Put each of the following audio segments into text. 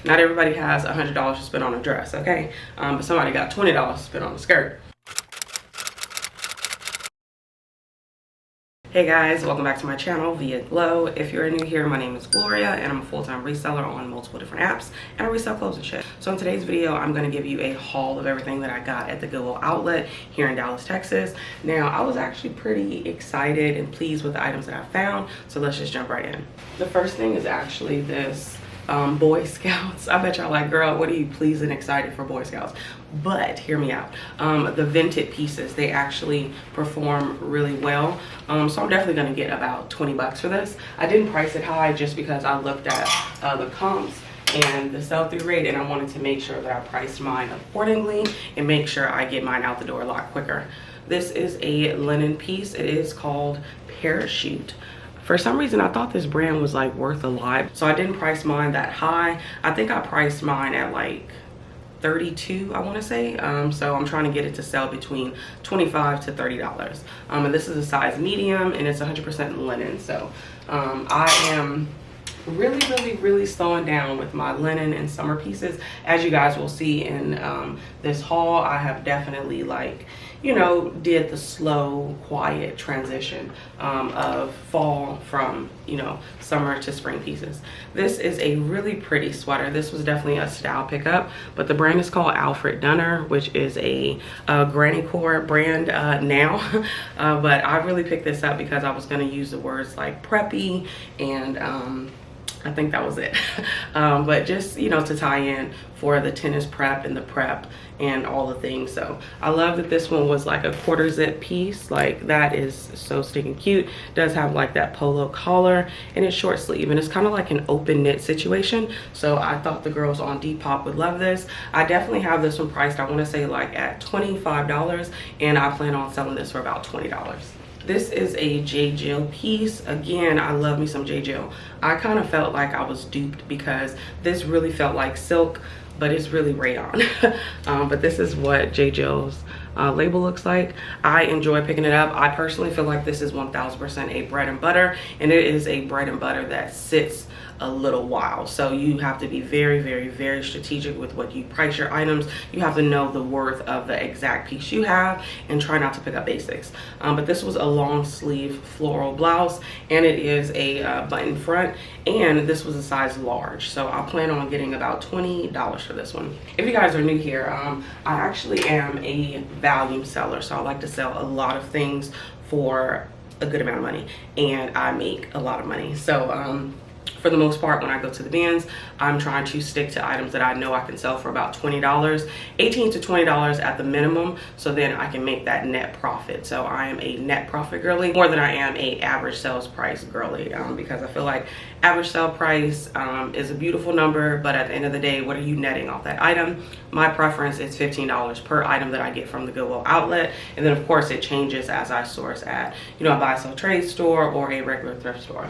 Not everybody has $100 to spend on a dress, okay? But somebody got $20 to spend on a skirt. Hey guys, welcome back to my channel via Glow. If you're new here, my name is Gloria and I'm a full-time reseller on multiple different apps and I resell clothes and shit. So in today's video, I'm going to give you a haul of everything that I got at the Goodwill Outlet here in Dallas, Texas. Now, I was actually pretty excited and pleased with the items that I found, so let's just jump right in. The first thing is actually this Boy Scouts. I bet y'all like, girl, what are you pleased and excited for Boy Scouts? But hear me out. The vented pieces, they actually perform really well. So I'm definitely gonna get about 20 bucks for this. I didn't price it high just because I looked at the comps and the sell-through rate, and I wanted to make sure that I priced mine accordingly and make sure I get mine out the door a lot quicker. This is a linen piece. It is called Parachute. For some reason, I thought this brand was like worth a lot, so I didn't price mine that high. I think I priced mine at like 32, I want to say. So I'm trying to get it to sell between $25 to $30. And this is a size medium and it's 100% linen. So I am really slowing down with my linen and summer pieces. As you guys will see in this haul, I have definitely, like, you know, did the slow, quiet transition of fall from, you know, summer to spring pieces. This is a really pretty sweater. This was definitely a style pickup, but the brand is called Alfred Dunner, which is a granny core brand now. But I really picked this up because I was going to use the words like preppy and I think that was it. But just, you know, to tie in for the tennis prep and the prep and all the things. So I love that this one was like a quarter zip piece. Like, that is so stinking cute. It does have like that polo collar and it's short sleeve and it's kind of like an open knit situation. So I thought the girls on Depop would love this. I definitely have this one priced, I want to say, like at $25, and I plan on selling this for about $20. This is a J. Jill piece. Again, I love me some J. Jill. I kind of felt like I was duped because this really felt like silk, but it's really rayon. But this is what J. Jill's label looks like. I enjoy picking it up. I personally feel like this is 1000% a bread and butter, and it is a bread and butter that sits a little while. So you have to be very strategic with what you price your items. You have to know the worth of the exact piece you have and try not to pick up basics. But this was a long sleeve floral blouse and it is a button front, and this was a size large. So I plan on getting about $20 for this one. If you guys are new here, I actually am a volume seller. So I like to sell a lot of things for a good amount of money, and I make a lot of money. So for the most part, when I go to the bins, I'm trying to stick to items that I know I can sell for about $20, $18 to $20 at the minimum, so then I can make that net profit. So I am a net profit girly more than I am a average sales price girly, because I feel like average sale price is a beautiful number, but at the end of the day, what are you netting off that item? My preference is $15 per item that I get from the Goodwill Outlet, and then of course it changes as I source at, you know, a buy sell trade store or a regular thrift store.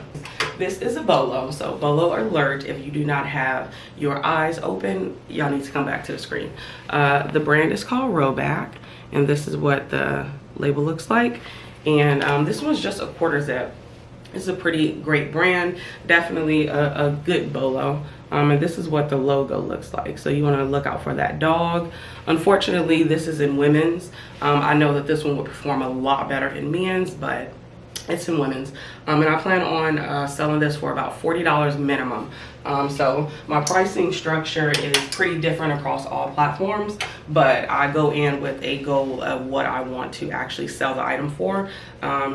This is a Bolo, so Bolo alert. If you do not have your eyes open, y'all need to come back to the screen. The brand is called Rowback, and this is what the label looks like. And this one's just a quarter zip. It's a pretty great brand, definitely a good Bolo. And this is what the logo looks like. So you want to look out for that dog. Unfortunately, this is in women's. I know that this one would perform a lot better in men's, but it's in women's. And I plan on selling this for about $40 minimum. So my pricing structure is pretty different across all platforms, but I go in with a goal of what I want to actually sell the item for.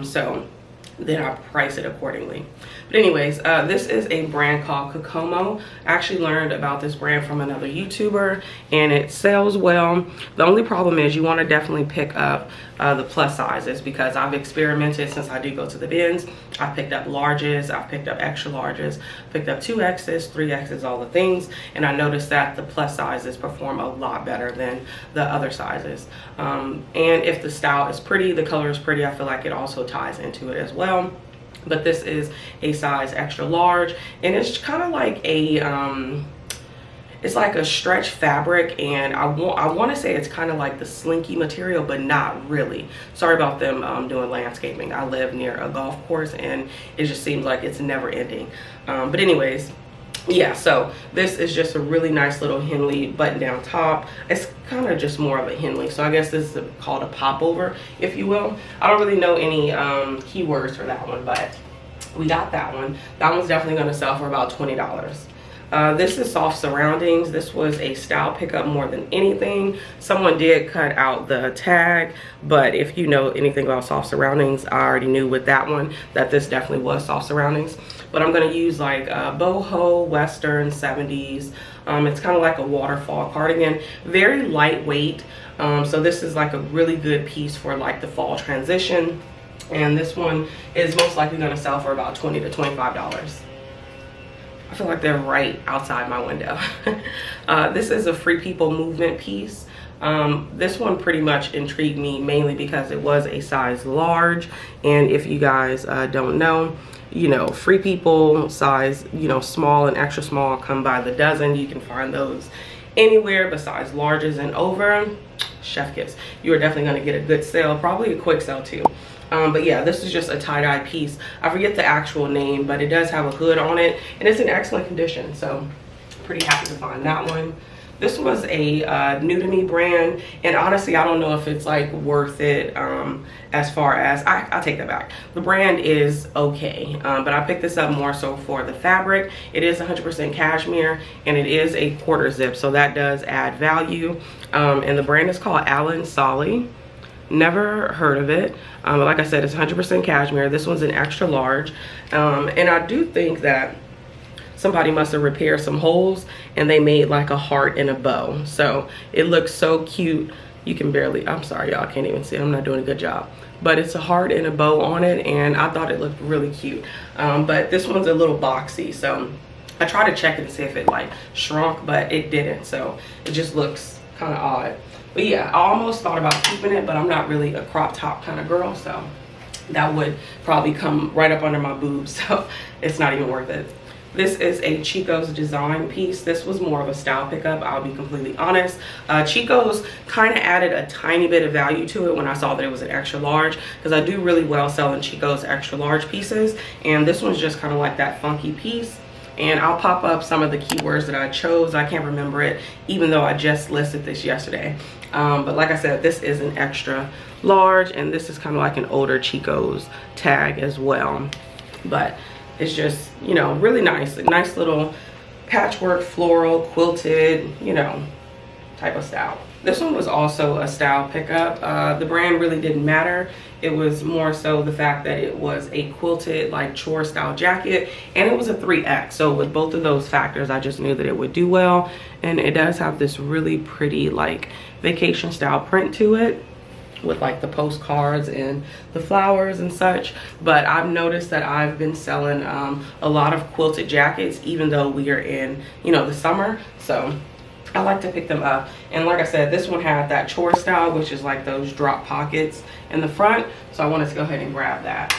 So then I price it accordingly. But anyways, this is a brand called 𝕃𝕀ℕ𝕂. I actually learned about this brand from another YouTuber, and it sells well. The only problem is you want to definitely pick up the plus sizes, because I've experimented since I do go to the bins. I've picked up larges, I've picked up extra larges, picked up 2Xs, 3Xs, all the things, and I noticed that the plus sizes perform a lot better than the other sizes. And if the style is pretty, the color is pretty, I feel like it also ties into it as well. But this is a size extra large, and it's kind of like a it's like a stretch fabric, and I want to say it's kind of like the slinky material, but not really. Sorry about them doing landscaping. I live near a golf course and it just seems like it's never ending. But anyways, yeah, so this is just a really nice little Henley button down top. It's kind of just more of a Henley, so I guess this is called a popover, if you will. I don't really know any keywords for that one, but we got that one. That one's definitely going to sell for about $20. This is soft surroundings. This was a style pickup more than anything. Someone did cut out the tag, but if you know anything about soft surroundings, I already knew with that one that this definitely was soft surroundings. But I'm going to use like boho western 70s. It's kind of like a waterfall cardigan, very lightweight. So this is like a really good piece for like the fall transition. And this one is most likely going to sell for about $20 to $25. I feel like they're right outside my window. This is a Free People movement piece. This one pretty much intrigued me mainly because it was a size large. And if you guys don't know, you know, Free People size, you know, small and extra small come by the dozen. You can find those anywhere besides larges and over. Chef kiss. You are definitely going to get a good sale, probably a quick sale too. But yeah, this is just a tie-dye piece. I forget the actual name, but it does have a hood on it and it's in excellent condition, so pretty happy to find that one. This was a new to me brand, and honestly I don't know if it's like worth it. As far as I take that back, the brand is okay, but I picked this up more so for the fabric. It is 100% cashmere and it is a quarter zip, so that does add value. And the brand is called Alan Solly. Never heard of it, but like I said, it's 100% cashmere. This one's an extra large, and I do think that somebody must have repaired some holes and they made like a heart and a bow, so it looks so cute. You can barely, I'm sorry y'all can't even see it, I'm not doing a good job, but it's a heart and a bow on it and I thought it looked really cute. But this one's a little boxy, so I tried to check it to see if it like shrunk, but it didn't, so it just looks kind of odd. But yeah, I almost thought about keeping it, but I'm not really a crop top kind of girl, so that would probably come right up under my boobs, so it's not even worth it. This is a Chico's design piece. This was more of a style pickup, I'll be completely honest. Chico's kind of added a tiny bit of value to it when I saw that it was an extra large, because I do really well selling Chico's extra large pieces, and this one's just kind of like that funky piece. And I'll pop up some of the keywords that I chose. I can't remember it, even though I just listed this yesterday. But like I said, this is an extra large, and this is kind of like an older Chico's tag as well. But it's just, you know, really nice. A nice little patchwork, floral, quilted, you know, type of style. This one was also a style pickup. The brand really didn't matter. It was more so the fact that it was a quilted like chore style jacket, and it was a 3X. So with both of those factors, I just knew that it would do well. And it does have this really pretty like vacation style print to it, with like the postcards and the flowers and such. But I've noticed that I've been selling a lot of quilted jackets, even though we are in, you know, the summer. So I like to pick them up. And like I said, this one had that chore style, which is like those drop pockets in the front, so I wanted to go ahead and grab that.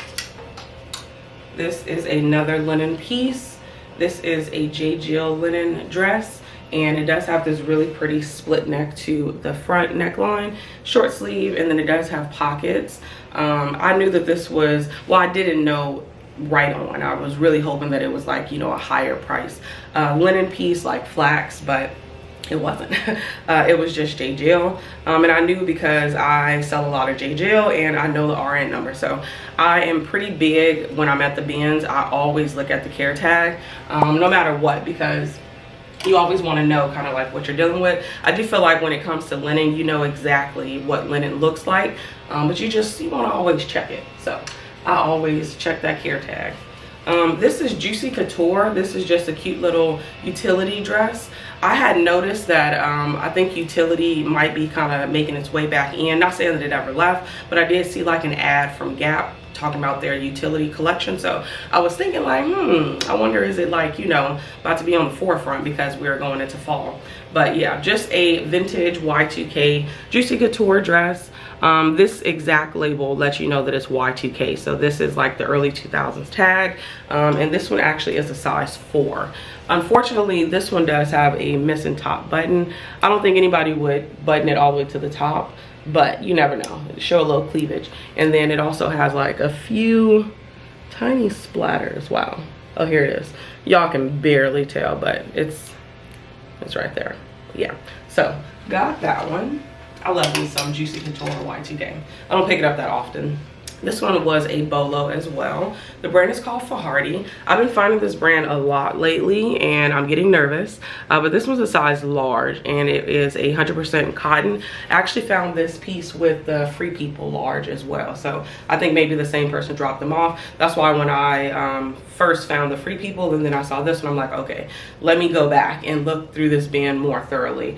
This is another linen piece. This is a J. Jill linen dress, and it does have this really pretty split neck to the front neckline, short sleeve, and then it does have pockets. I knew that this was, well, I didn't know right on. I was really hoping that it was like, you know, a higher price linen piece like flax, but it wasn't. It was just J. Jill, and I knew because I sell a lot of J. Jill and I know the RN number, so I am pretty big when I'm at the bins. I always look at the care tag, no matter what, because you always want to know kind of like what you're dealing with. I do feel like when it comes to linen, you know exactly what linen looks like, but you want to always check it, so I always check that care tag. This is Juicy Couture. This is just a cute little utility dress. I had noticed that I think utility might be kind of making its way back in. Not saying that it ever left, but I did see like an ad from Gap talking about their utility collection. So I was thinking like, I wonder, is it like, you know, about to be on the forefront because we're going into fall. But yeah, just a vintage Y2K Juicy Couture dress. This exact label lets you know that it's Y2K, so this is like the early 2000s tag, and this one actually is a size 4. Unfortunately, this one does have a missing top button. I don't think anybody would button it all the way to the top, but you never know. Show a little cleavage. And then it also has like a few tiny splatters. Wow, Oh, here it is. Y'all can barely tell, but it's right there. Yeah, so got that one. I love me some Juicy Couture Y2K. I don't pick it up that often. This one was a Bolo as well. The brand is called 𝕃𝕂𝕂𝕂. I've been finding this brand a lot lately and I'm getting nervous. But this one's a size large and it is 100% cotton. I actually found this piece with the Free People large as well. So I think maybe the same person dropped them off. That's why when I first found the Free People and then I saw this one, I'm like, okay, let me go back and look through this bin more thoroughly.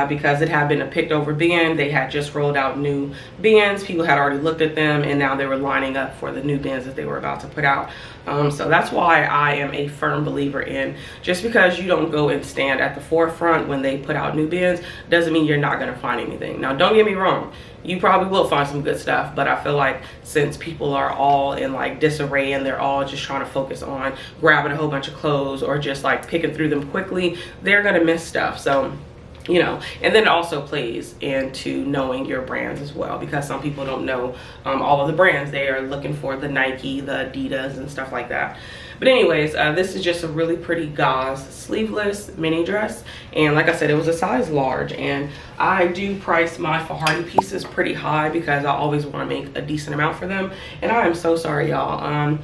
Because it had been a picked over bin. They had just rolled out new bins. People had already looked at them and now they were lining up for the new bins that they were about to put out. So that's why I am a firm believer in, just because you don't go and stand at the forefront when they put out new bins doesn't mean you're not going to find anything. Now don't get me wrong, you probably will find some good stuff, but I feel like since people are all in like disarray and they're all just trying to focus on grabbing a whole bunch of clothes or just like picking through them quickly, they're gonna miss stuff. So, you know, and then it also plays into knowing your brands as well, because some people don't know all of the brands. They are looking for the Nike, the Adidas and stuff like that. But anyways, this is just a really pretty gauze sleeveless mini dress, and like I said, it was a size large, and I do price my 𝕃𝕂𝕂𝕂 pieces pretty high because I always want to make a decent amount for them. And I am so sorry, y'all.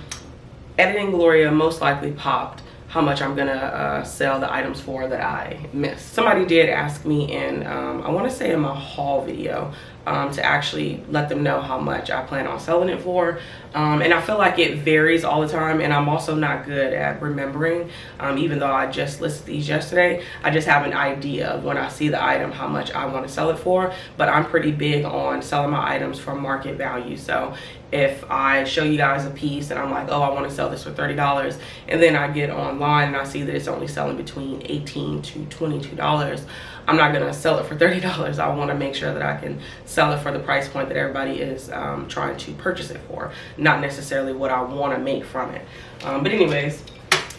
Editing Gloria most likely popped how much I'm gonna sell the items for that I missed. Somebody did ask me in, I wanna say in my haul video, to actually let them know how much I plan on selling it for. And I feel like it varies all the time, and I'm also not good at remembering. Even though I just listed these yesterday, I just have an idea of when I see the item how much I want to sell it for. But I'm pretty big on selling my items for market value. So if I show you guys a piece and I'm like, oh, I want to sell this for $30, and then I get online and I see that it's only selling between $18 to $22, I'm not gonna sell it for $30. I want to make sure that I can sell it for the price point that everybody is trying to purchase it for, not necessarily what I want to make from it. But anyways,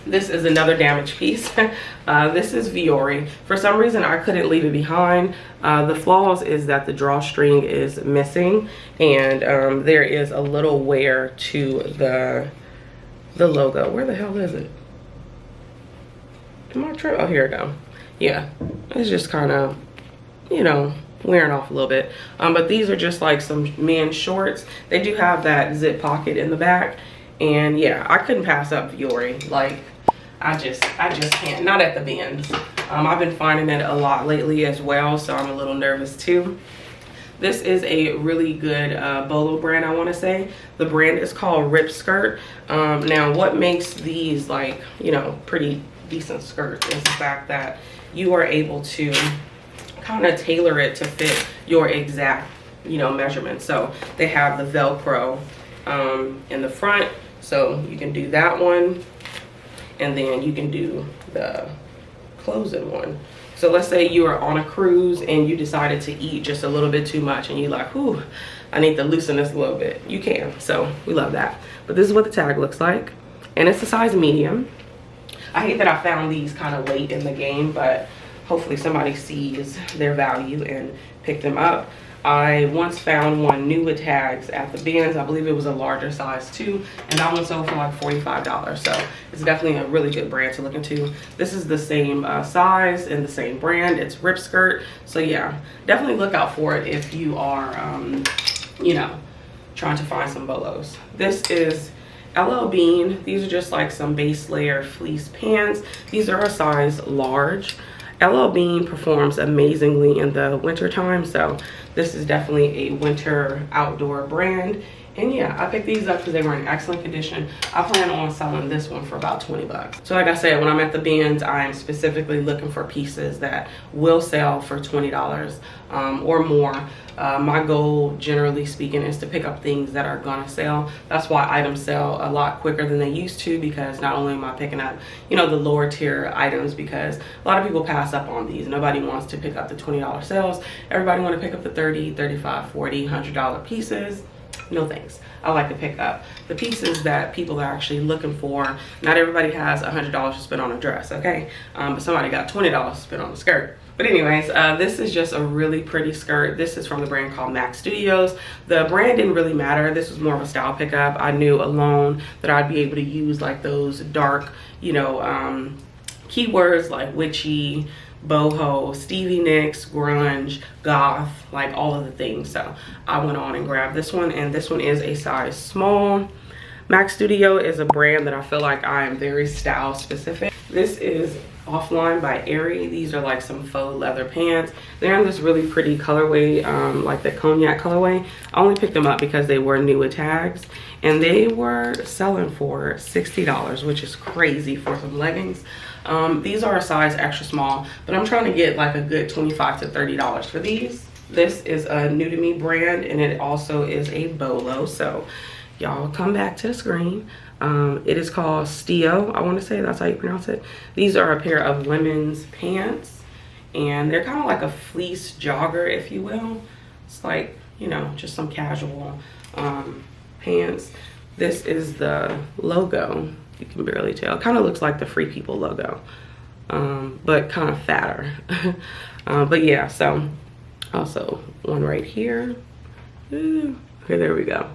this is another damaged piece. This is Vuori. For some reason I couldn't leave it behind. The flaws is that the drawstring is missing, and there is a little wear to the logo. Where the hell is it? Am I tripping? Oh, here we go. Yeah, it's just kind of, you know, wearing off a little bit. But these are just like some men's shorts. They do have that zip pocket in the back, and yeah, I couldn't pass up Vuori. Like, I just can't, not at the bins. I've been finding it a lot lately as well, so I'm a little nervous too. This is a really good Bolo brand, I want to say. The brand is called Rip Skirt. Now what makes these, like, you know, pretty decent skirts is the fact that you are able to kind of tailor it to fit your exact, you know, measurements. So they have the Velcro in the front, so you can do that one, and then you can do the closing one. So let's say you are on a cruise and you decided to eat just a little bit too much and you're like, whew, I need to loosen this a little bit. You can, so we love that. But this is what the tag looks like, and it's a size medium. I hate that I found these kind of late in the game, but hopefully somebody sees their value and picked them up. I once found one new with tags at the bins. I believe it was a larger size too, and that one sold for like $45. So it's definitely a really good brand to look into. This is the same size and the same brand. It's Rip Skirt. So yeah, definitely look out for it if you are, you know, trying to find some Bolos. This is LL Bean. These are just like some base layer fleece pants. These are a size large. LL Bean performs amazingly in the winter time, so this is definitely a winter outdoor brand. And yeah, I picked these up because they were in excellent condition. I plan on selling this one for about 20 bucks. So like I said, when I'm at the bins, I'm specifically looking for pieces that will sell for $20 or more. My goal, generally speaking, is to pick up things that are gonna sell. That's why items sell a lot quicker than they used to, because not only am I picking up, you know, the lower tier items, because a lot of people pass up on these. Nobody wants to pick up the $20 sales. Everybody want to pick up the $30, $35, $40, $100 pieces. no thanks. I like to pick up the pieces that people are actually looking for. Not everybody has $100 to spend on a dress, okay? But somebody got $20 to spend on a skirt. But anyways, this is just a really pretty skirt. This is from the brand called Mac Studios. The brand didn't really matter. This was more of a style pickup. I knew alone that I'd be able to use like those dark, you know, keywords like witchy, boho, Stevie Nicks, grunge, goth, like all of the things. So I went on and grabbed this one, and this one is a size small. Mac Studio is a brand that I feel like I am very style specific. This is Offline by Aerie. These are like some faux leather pants. They're in this really pretty colorway, like the cognac colorway. I only picked them up because they were new with tags, and they were selling for $60, which is crazy for some leggings. These are a size extra small, but I'm trying to get like a good $25 to $30 for these. This is a new to me brand, and it also is a Bolo. So y'all come back to the screen. It is called Stio, I want to say that's how you pronounce it. These are a pair of women's pants, and they're kind of like a fleece jogger, if you will. It's like, you know, just some casual pants. This is the logo. You can barely tell. It kind of looks like the Free People logo, but kind of fatter. But yeah, so also one right here. Okay, there we go.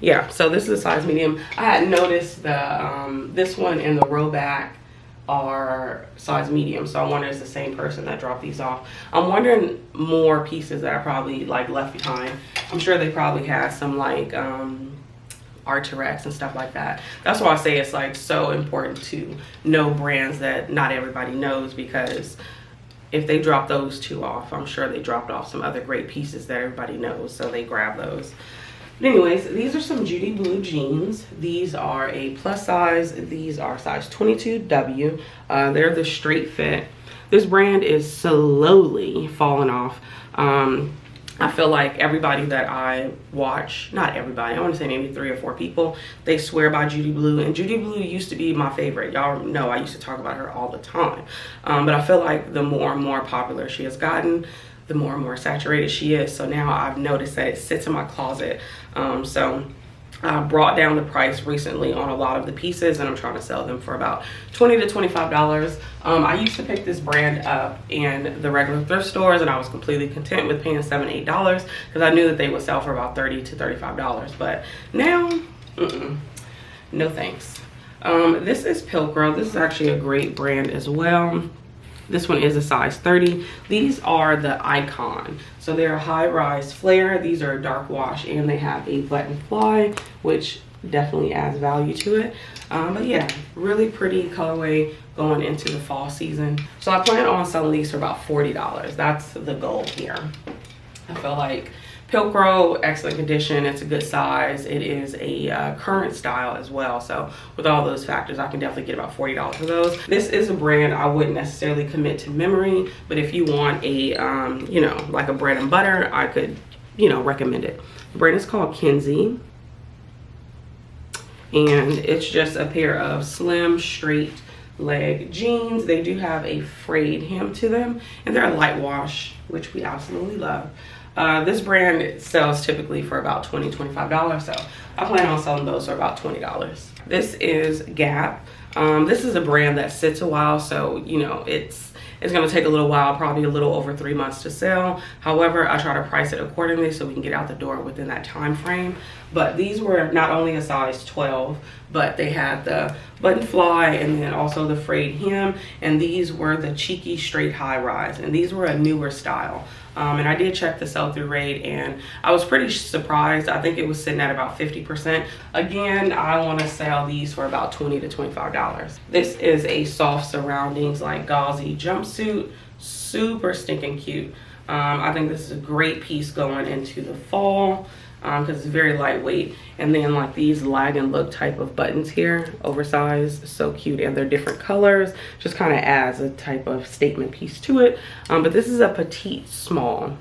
Yeah, so this is a size medium. I had noticed the this one and the row back are size medium, so I wonder if it's the same person that dropped these off. I'm wondering more pieces that I probably like left behind. I'm sure they probably had some like Arterex and stuff like that. That's why I say it's like so important to know brands that not everybody knows, because if they drop those two off, I'm sure they dropped off some other great pieces that everybody knows, so they grab those. But anyways, these are some Judy Blue jeans. These are a plus size. These are size 22W. They're the straight fit. This brand is slowly falling off. I feel like everybody that I watch, not everybody, I want to say maybe 3 or 4 people, they swear by Judy Blue. And Judy Blue used to be my favorite. Y'all know I used to talk about her all the time. But I feel like the more and more popular she has gotten, the more and more saturated she is. So now I've noticed that it sits in my closet. So I brought down the price recently on a lot of the pieces, and I'm trying to sell them for about $20 to $25. I used to pick this brand up in the regular thrift stores, and I was completely content with paying $7, $8 because I knew that they would sell for about $30 to $35. But now, no thanks. This is 𝕃𝕀ℕ𝕂. This is actually a great brand as well. This one is a size 30. These are the Icon. So they're a high-rise flare. These are a dark wash, and they have a button fly, which definitely adds value to it. But yeah, really pretty colorway going into the fall season. So I plan on selling these for about $40. That's the goal here. I feel like 𝕃𝕀ℕ𝕂, excellent condition. It's a good size. It is a current style as well. So with all those factors, I can definitely get about $40 for those. This is a brand I wouldn't necessarily commit to memory, but if you want a, you know, like a bread and butter, I could, you know, recommend it. The brand is called Kenzie. And it's just a pair of slim, straight leg jeans. They do have a frayed hem to them, and they're a light wash, which we absolutely love. This brand sells typically for about $20, $25, so I plan on selling those for about $20. This is Gap. This is a brand that sits a while, so you know it's going to take a little while, probably a little over 3 months to sell. However, I try to price it accordingly so we can get out the door within that time frame. But these were not only a size 12, but they had the button fly and then also the frayed hem, and these were the cheeky straight high rise, and these were a newer style. And I did check the sell-through rate, and I was pretty surprised. I think it was sitting at about 50%. Again, I want to sell these for about $20 to $25. This is a soft surroundings like gauzy jumpsuit, super stinking cute. I think this is a great piece going into the fall because it's very lightweight. And then like these lag and look type of buttons here, oversized, so cute, and they're different colors, just kind of adds a type of statement piece to it. But this is a petite small.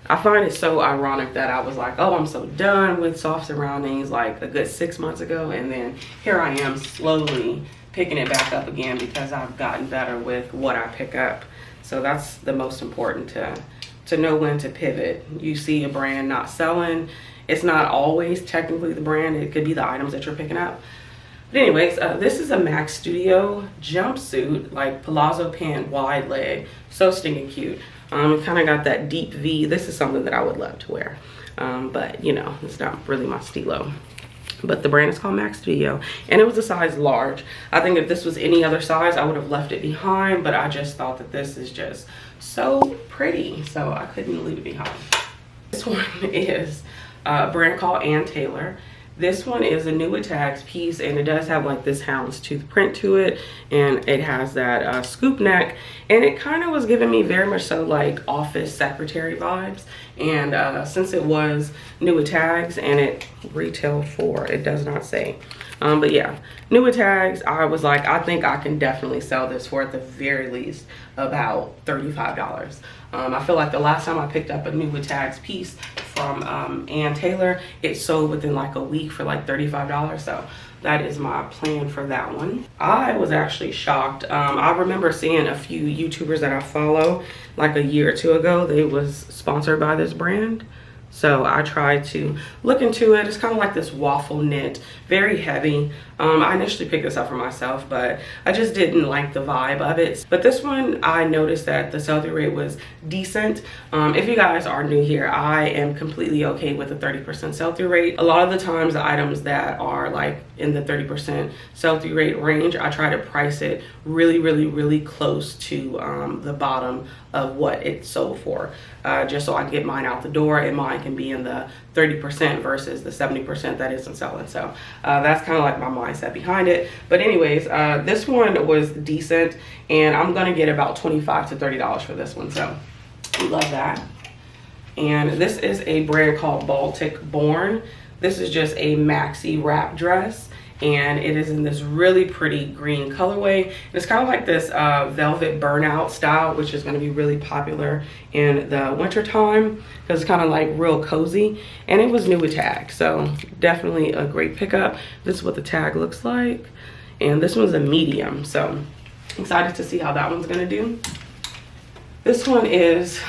I find it so ironic that I was like, oh, I'm so done with soft surroundings like a good 6 months ago, and then here I am slowly picking it back up again because I've gotten better with what I pick up. So that's the most important, to know when to pivot. You see a brand not selling it's not always technically the brand. It could be the items that you're picking up. But anyways, this is a Mac Studio jumpsuit, like palazzo pant, wide leg. So stinking cute. It kind of got that deep V. This is something that I would love to wear. But you know, it's not really my stilo. But the brand is called Mac Studio, and it was a size large. I think if this was any other size, I would have left it behind, but I just thought that this is just so pretty, so I couldn't leave it behind. This one is a brand called Ann Taylor. This one is a new tags piece, and it does have like this houndstooth print to it, and it has that scoop neck, and it kind of was giving me very much so like office secretary vibes. And since it was new tags and it retailed for, it does not say, but yeah, new tags, I was like, I think I can definitely sell this for at the very least about $35. I feel like the last time I picked up a new tags piece from Ann Taylor, it sold within like a week for like $35. So that is my plan for that one. I was actually shocked. I remember seeing a few YouTubers that I follow like a year or two ago. They was sponsored by this brand. So I tried to look into it. It's kind of like this waffle knit, very heavy. I initially picked this up for myself, but I just didn't like the vibe of it. But this one, I noticed that the sell-through rate was decent. If you guys are new here, I am completely okay with the 30% sell-through rate. A lot of the times, the items that are like in the 30% sell-through rate range, I try to price it really, really, really close to the bottom of what it sold for, just so I can get mine out the door and mine can be in the 30% versus the 70% that isn't selling. So that's kind of like my mindset behind it. But anyways, this one was decent, and I'm gonna get about $25 to $30 for this one, so we love that. And this is a brand called 𝕃𝕀ℕ𝕂𝕊. This is just a maxi wrap dress, and it is in this really pretty green colorway. It's kind of like this velvet burnout style, which is going to be really popular in the winter time because it's kind of like real cozy, and it was new with tag, so definitely a great pickup. This is what the tag looks like, and this one's a medium, so excited to see how that one's going to do. This one is,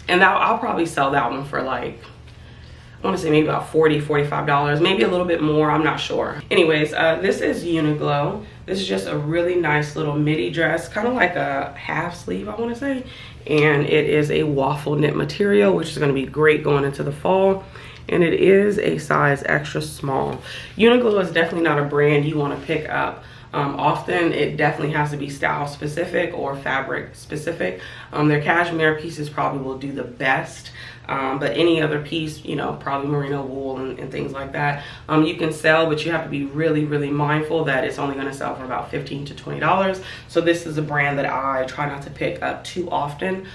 and I'll probably sell that one for like, I want to say maybe about $40, $45, maybe a little bit more, I'm not sure. Anyways, this is Uniqlo. This is just a really nice little midi dress, kind of like a half sleeve, I want to say. And it is a waffle knit material, which is going to be great going into the fall. And it is a size extra small. Uniqlo is definitely not a brand you want to pick up often. It definitely has to be style specific or fabric specific. Their cashmere pieces probably will do the best. But any other piece, you know, probably merino wool and things like that, you can sell, but you have to be really, really mindful that it's only going to sell for about $15 to $20. So this is a brand that I try not to pick up too often,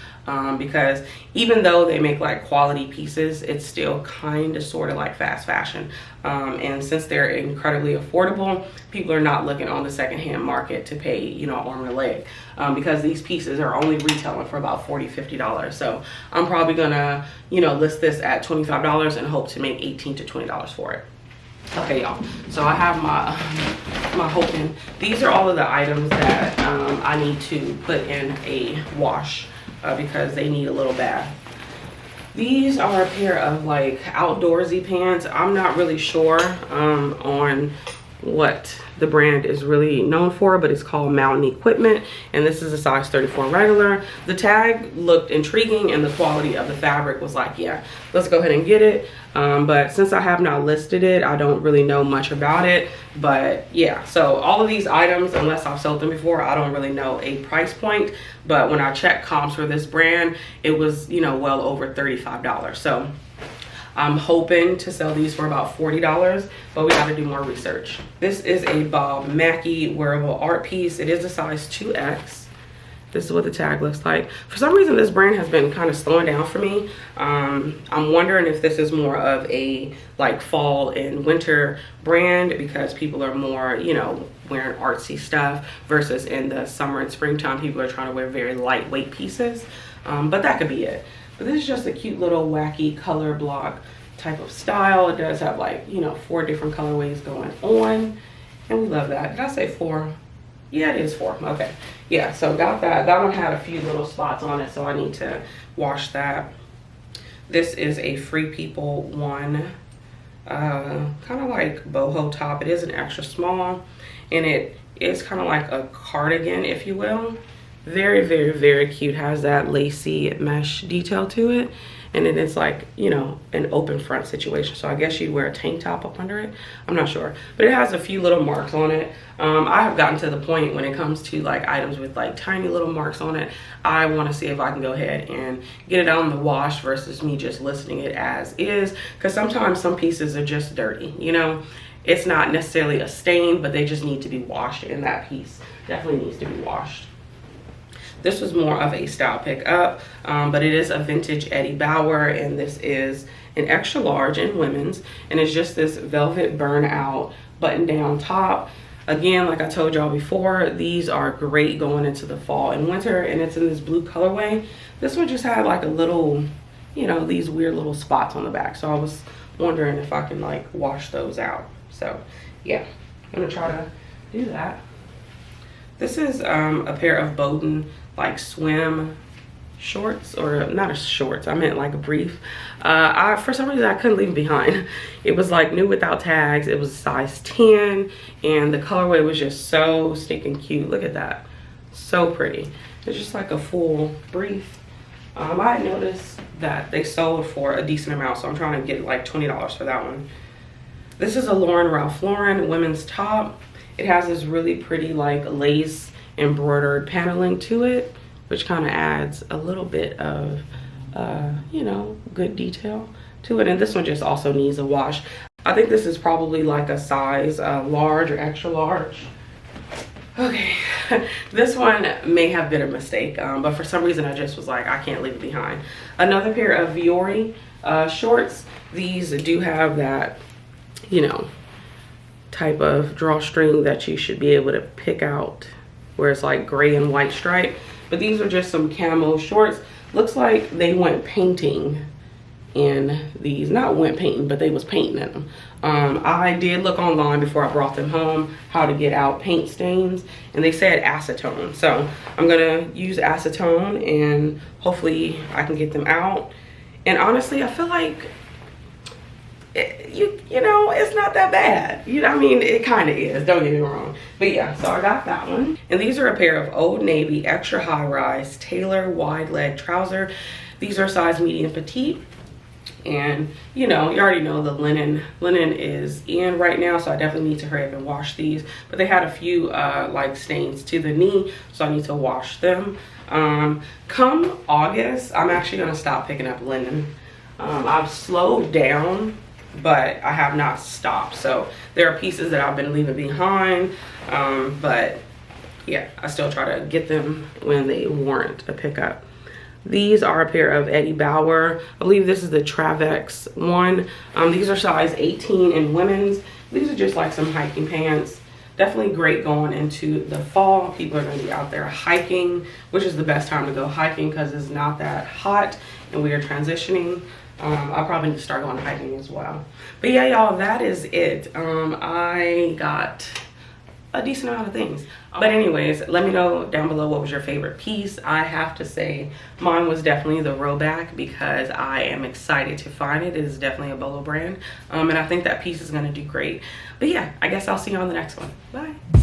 because even though they make like quality pieces, it's still kind of sort of like fast fashion. And since they're incredibly affordable, people are not looking on the secondhand market to pay, you know, arm and a leg, because these pieces are only retailing for about $40, $50. So I'm probably gonna, you know, list this at $25 and hope to make $18 to $20 for it. Okay, y'all, so I have my hoping. These are all of the items that I need to put in a wash because they need a little bath. These are a pair of like outdoorsy pants. I'm not really sure on what the brand is really known for, but it's called Mountain Equipment, and this is a size 34 regular. The tag looked intriguing, and the quality of the fabric was like, yeah, let's go ahead and get it. But since I have not listed it, I don't really know much about it. But yeah, so all of these items, unless I've sold them before, I don't really know a price point. But when I checked comps for this brand, it was, you know, well over $35. So I'm hoping to sell these for about $40, but we got to do more research. This is a Bob Mackie wearable art piece. It is a size 2X. This is what the tag looks like. For some reason, this brand has been kind of slowing down for me. I'm wondering if this is more of a like fall and winter brand because people are more, you know, wearing artsy stuff versus in the summer and springtime, people are trying to wear very lightweight pieces. But that could be it. But this is just a cute little wacky color block type of style. It does have like, you know, 4 different colorways going on. And we love that. Did I say 4? Yeah, it is 4. Okay. Yeah, so got that. That one had a few little spots on it, so I need to wash that. This is a Free People one. kind of like boho top. It is an extra small, and it is kind of like a cardigan, if you will. Very, very, very cute. Has that lacy mesh detail to it, and then it's like, you know, an open front situation. So I guess you'd wear a tank top up under it. I'm not sure, but it has a few little marks on it. I have gotten to the point when it comes to like items with like tiny little marks on it, I want to see if I can go ahead and get it on the wash versus me just listing it as is, because sometimes some pieces are just dirty, you know. It's not necessarily a stain, but they just need to be washed, and that piece definitely needs to be washed. This was more of a style pickup, but it is a vintage 𝕃𝕀ℕ𝕂, and this is an extra large in women's, and it's just this velvet burnout button down top. Again, like I told y'all before, these are great going into the fall and winter, and it's in this blue colorway. This one just had like a little, you know, these weird little spots on the back, so I was wondering if I can like wash those out. So yeah, I'm gonna try to do that. This is a pair of Bowden like swim shorts, or not a shorts, I meant like a brief. For some reason I couldn't leave it behind. It was like new without tags. It was a size 10, and the colorway was just so stinking cute. Look at that, so pretty. It's just like a full brief. I had noticed that they sold for a decent amount, so I'm trying to get like $20 for that one. This is a Ralph Lauren women's top. It has this really pretty like lace embroidered paneling to it, which kind of adds a little bit of you know, good detail to it. And this one just also needs a wash. I think this is probably like a size large or extra large. Okay, this one may have been a mistake, but for some reason I just was like, I can't leave it behind. Another pair of Viore shorts. These do have that, you know, type of drawstring that you should be able to pick out, where it's like gray and white stripe. But these are just some camo shorts. Looks like they went painting in these. Not went painting, but they was painting in them. I did look online before I brought them home how to get out paint stains, and they said acetone. So I'm gonna use acetone, and hopefully I can get them out. And honestly, I feel like you know, it's not that bad. You know, I mean, it kind of is, don't get me wrong. But yeah, so I got that one. And these are a pair of Old Navy extra high rise tailor wide leg trouser. These are size medium petite, and you know, you already know the linen is in right now, so I definitely need to hurry up and wash these. But they had a few like stains to the knee, so I need to wash them. Come August, I'm actually gonna stop picking up linen. I've slowed down, but I have not stopped. So there are pieces that I've been leaving behind, but yeah, I still try to get them when they warrant a pickup. These are a pair of 𝕃𝕀ℕ𝕂. I believe this is the Travex one. These are size 18 in women's. These are just like some hiking pants. Definitely great going into the fall. People are gonna be out there hiking, which is the best time to go hiking because it's not that hot and we are transitioning. I'll probably need to start going hiking as well. But yeah, y'all, that is it. I got a decent amount of things. But anyways, let me know down below what was your favorite piece. I have to say mine was definitely the rowback, because I am excited to find it. It is definitely a Bolo brand. And I think that piece is gonna do great. But yeah, I guess I'll see you on the next one. Bye.